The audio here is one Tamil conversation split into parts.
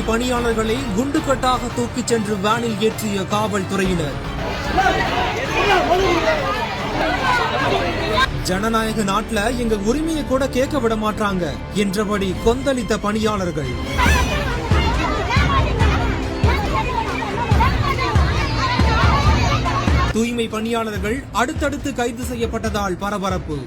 பணியாளர்களை குண்டுக்கட்டாக தூக்கிச் சென்று வேனில் ஏற்றிய காவல்துறையினர். ஜனநாயக நாட்டுல எங்க உரிமையை கூட கேட்க விட மாட்டாங்க என்றபடி கொந்தளித்த பணியாளர்கள். தூய்மை பணியாளர்கள் அடுத்தடுத்து கைது செய்யப்பட்டதால் பரபரப்பு.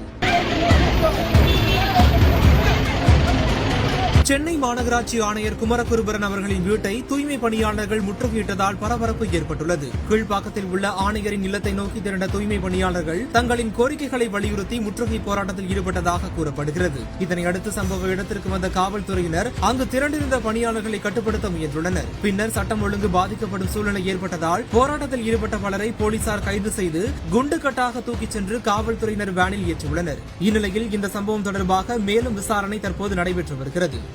சென்னை மாநகராட்சி ஆணையர் குமரகுருபரன் அவர்களின் வீட்டை தூய்மை பணியாளர்கள் முற்றுகையிட்டதால் பரபரப்பு ஏற்பட்டுள்ளது. கீழ்ப்பாக்கத்தில் உள்ள ஆணையரின் இல்லத்தை நோக்கி திரண்ட தூய்மை பணியாளர்கள் தங்களின் கோரிக்கைகளை வலியுறுத்தி முற்றுகை போராட்டத்தில் ஈடுபட்டதாக கூறப்படுகிறது. இதனையடுத்து சம்பவ இடத்திற்கு வந்த காவல்துறையினர் அங்கு திரண்டிருந்த பணியாளர்களை கட்டுப்படுத்த முயன்றுள்ளனர். பின்னர் சட்டம் ஒழுங்கு பாதிக்கப்படும் சூழ்நிலை ஏற்பட்டதால் போராட்டத்தில் ஈடுபட்ட பலரை போலீசார் கைது செய்து குண்டுக்கட்டாக தூக்கிச் சென்று காவல்துறையினர் வேனில் ஏற்றியுள்ளனர். இந்நிலையில் இந்த சம்பவம் தொடர்பாக மேலும் விசாரணை தற்போது நடைபெற்று வருகிறது.